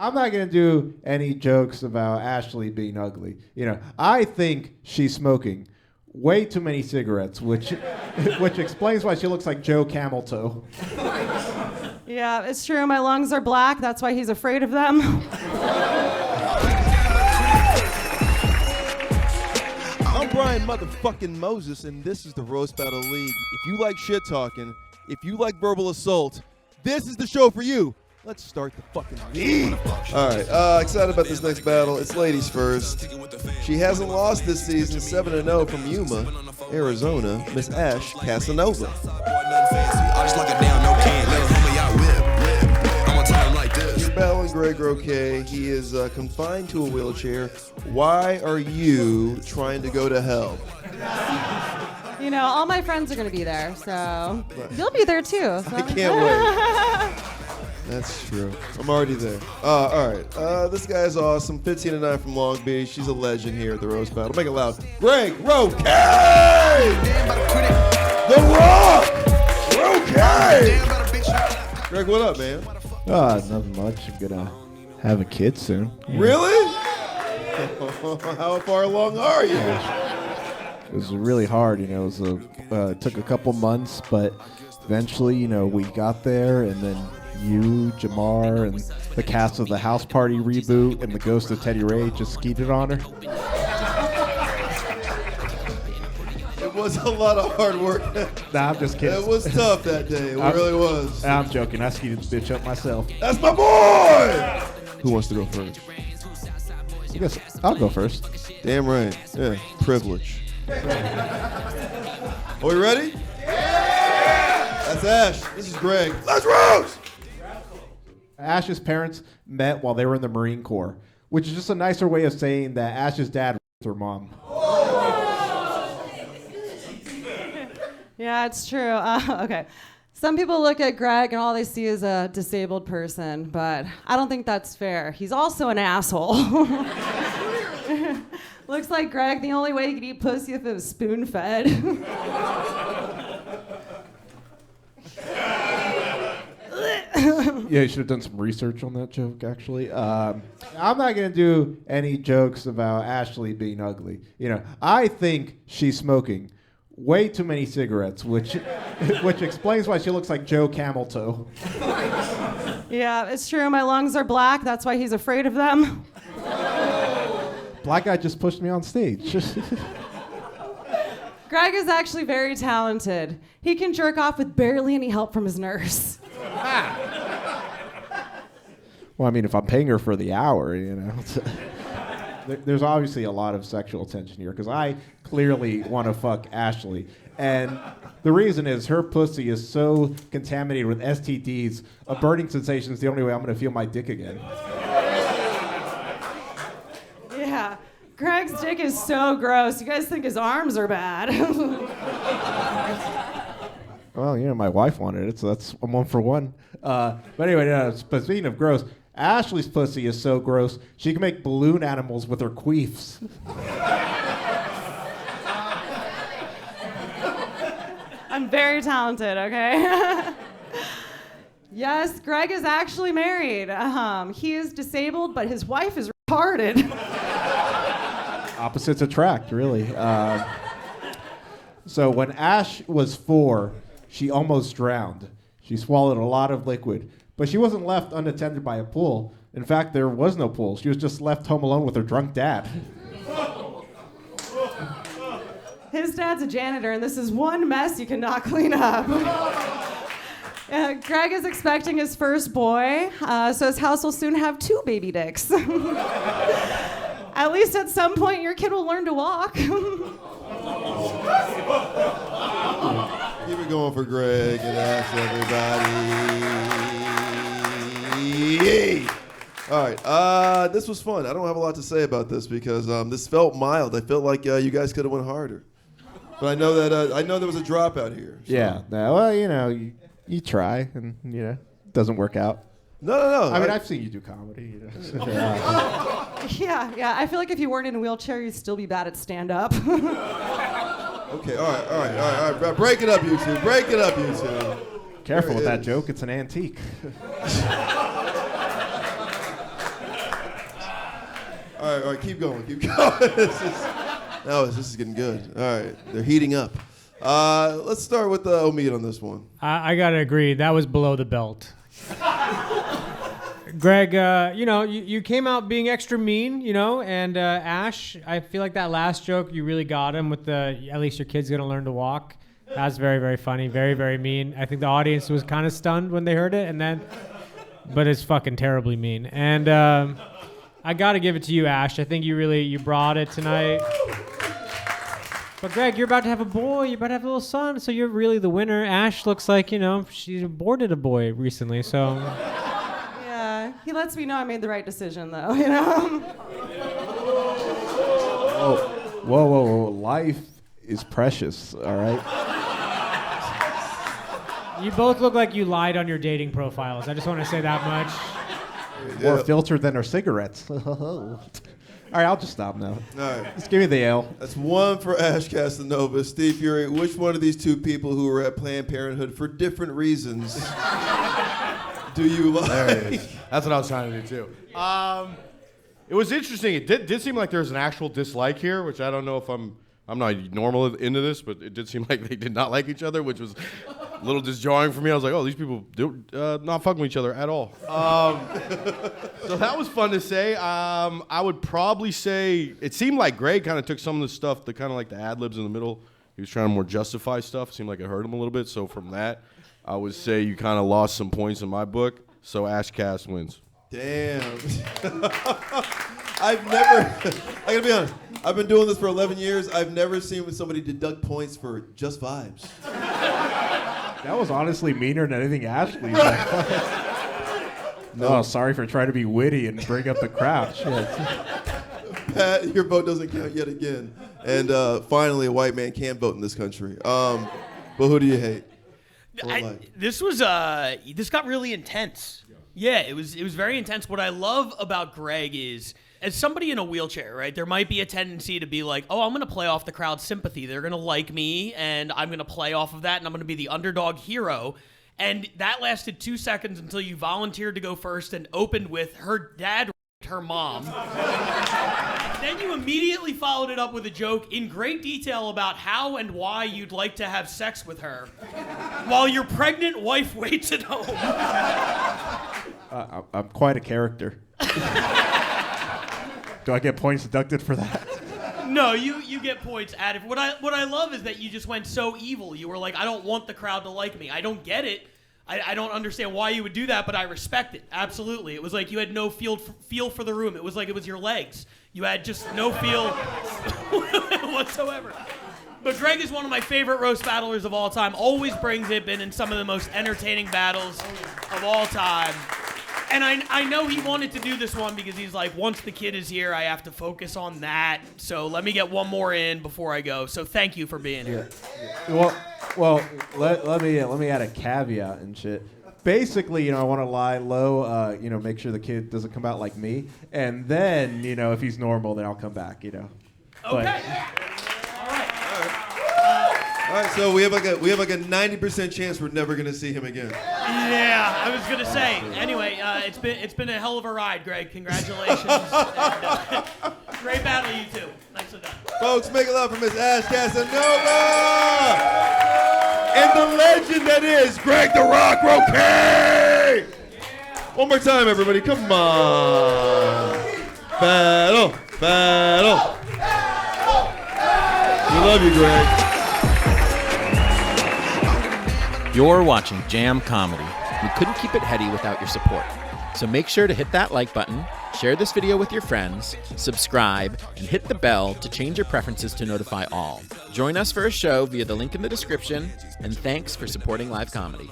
I'm not going to do any jokes about Ashley being ugly. I think she's smoking way too many cigarettes, which explains why she looks like Joe Camel Toe. Yeah, it's true. My lungs are black. That's why he's afraid of them. I'm Brian motherfucking Moses, and this is the Roast Battle League. If you like shit talking, if you like verbal assault, this is the show for you. Let's start the fucking league. All right, excited about this next battle. It's ladies first. She hasn't lost this season, 7-0 from Yuma, Arizona, Miss Ash Casanova. You're battling Greg Roque. He is confined to a wheelchair. Why are you trying to go to hell? All my friends are going to be there, so you'll be there too. So. I can't wait. That's true. I'm already there. All right. This guy's awesome. 15-9 from Long Beach. She's a legend here at the Roast Battle. Make it loud. Greg Roque! The Rock! Roque! Greg, what up, man? Nothing much. I'm going to have a kid soon. Really? How far along are you? It was really hard. It took a couple months, but eventually, we got there, and then you, Jamar, and the cast of the House Party reboot and the ghost of Teddy Ray just skeeted on her. It was a lot of hard work. Nah, I'm just kidding. It was tough that day. It really was. I'm joking. I skeeted the bitch up myself. That's my boy! Who wants to go first? I guess I'll go first. Damn right. Yeah, privilege. Are we ready? Yeah! That's Ash. This is Greg. Let's roast! Ash's parents met while they were in the Marine Corps, which is just a nicer way of saying that Ash's dad was her mom. Yeah, it's true. Okay. Some people look at Greg and all they see is a disabled person, but I don't think that's fair. He's also an asshole. Looks like Greg, the only way he could eat pussy if it was spoon-fed. Yeah, you should have done some research on that joke, actually. I'm not going to do any jokes about Ashley being ugly. I think she's smoking way too many cigarettes, which explains why she looks like Joe Camel Toe. Yeah, it's true. My lungs are black. That's why he's afraid of them. Black guy just pushed me on stage. Greg is actually very talented. He can jerk off with barely any help from his nurse. Well, if I'm paying her for the hour, There's obviously a lot of sexual tension here because I clearly want to fuck Ashley. And the reason is her pussy is so contaminated with STDs, a burning sensation is the only way I'm going to feel my dick again. Yeah. Greg's dick is so gross. You guys think his arms are bad. Well, my wife wanted it, so that's a 1 for 1. But anyway, but speaking of gross, Ashley's pussy is so gross, she can make balloon animals with her queefs. I'm very talented, okay? Yes, Greg is actually married. He is disabled, but his wife is retarded. Opposites attract, really. So when Ash was 4, she almost drowned. She swallowed a lot of liquid. But she wasn't left unattended by a pool. In fact, there was no pool. She was just left home alone with her drunk dad. His dad's a janitor, and this is one mess you cannot clean up. Greg is expecting his first boy, so his house will soon have 2 baby dicks. At least at some point, your kid will learn to walk. Keep it going for Greg and Ash, everybody. All right, this was fun. I don't have a lot to say about this because this felt mild. I felt like you guys could have went harder. But I know that I know there was a dropout here. So. Yeah, well, you try, and it doesn't work out. No. I've seen you do comedy. Yeah. I feel like if you weren't in a wheelchair, you'd still be bad at stand-up. Okay, all right. Break it up, you two. Careful with that joke. It's an antique. All right, keep going. This is getting good. All right, they're heating up. Let's start with Omid on this one. I gotta agree. That was below the belt. Greg, you came out being extra mean, and Ash, I feel like that last joke, you really got him with at least your kid's gonna learn to walk. That's very, very funny, very, very mean. I think the audience was kind of stunned when they heard it, but it's fucking terribly mean. And I gotta give it to you, Ash. I think you brought it tonight. But Greg, you're about to have a boy. You're about to have a little son, so you're really the winner. Ash looks like, she aborted a boy recently, so... Yeah, he lets me know I made the right decision, though, Whoa. Life is precious, all right? You both look like you lied on your dating profiles. I just want to say that much. More filtered than our cigarettes. All right, I'll just stop now. All right. Just give me the L. That's one for Ash Casanova. Steve Fury, which one of these two people who were at Planned Parenthood for different reasons do you like? There it is. That's what I was trying to do, too. It was interesting. It did seem like there was an actual dislike here, which I don't know if I'm not normal into this, but it did seem like they did not like each other, which was a little disjarring for me. I was like, oh, these people not fucking with each other at all. So that was fun to say. I would probably say it seemed like Greg kind of took some of the stuff, the kind of like the ad-libs in the middle. He was trying to more justify stuff. It seemed like it hurt him a little bit. So from that, I would say you kind of lost some points in my book. So Ash Cass wins. Damn. I gotta be honest, I've been doing this for 11 years. I've never seen somebody deduct points for just vibes. That was honestly meaner than anything Ashley said. No, sorry for trying to be witty and bring up the crowd. Shit. Pat, your vote doesn't count yet again. And finally, a white man can vote in this country. But who do you hate? This got really intense. Yeah, it was very intense. What I love about Greg is, as somebody in a wheelchair, right, there might be a tendency to be like, oh, I'm going to play off the crowd's sympathy. They're going to like me, and I'm going to play off of that, and I'm going to be the underdog hero. And that lasted 2 seconds until you volunteered to go first and opened with her dad her mom. Then you immediately followed it up with a joke in great detail about how and why you'd like to have sex with her while your pregnant wife waits at home. I'm quite a character. Do I get points deducted for that? No, you get points added. What I love is that you just went so evil. You were like, I don't want the crowd to like me. I don't get it. I don't understand why you would do that, but I respect it. Absolutely. It was like you had no feel for the room. It was like it was your legs. You had just no feel whatsoever. But Greg is one of my favorite roast battlers of all time. Always brings it. Been in some of the most entertaining battles of all time. And I know he wanted to do this one because he's like, once the kid is here, I have to focus on that. So let me get one more in before I go. So thank you for being here. Well, let me add a caveat and shit. Basically, I want to lie low, make sure the kid doesn't come out like me, and then, if he's normal, then I'll come back, Okay. All right, so we have like a 90% chance we're never gonna see him again. Yeah, I was gonna say. Anyway, it's been a hell of a ride, Greg. Congratulations. And, great battle, you two. Nicely done. Folks, make it loud for Miss Ash Casanova and the legend that is Greg the Rock Roque. One more time, everybody. Come on. Battle. We love you, Greg. You're watching Jam Comedy. We couldn't keep it heady without your support. So make sure to hit that like button, share this video with your friends, subscribe, and hit the bell to change your preferences to notify all. Join us for a show via the link in the description, and thanks for supporting live comedy.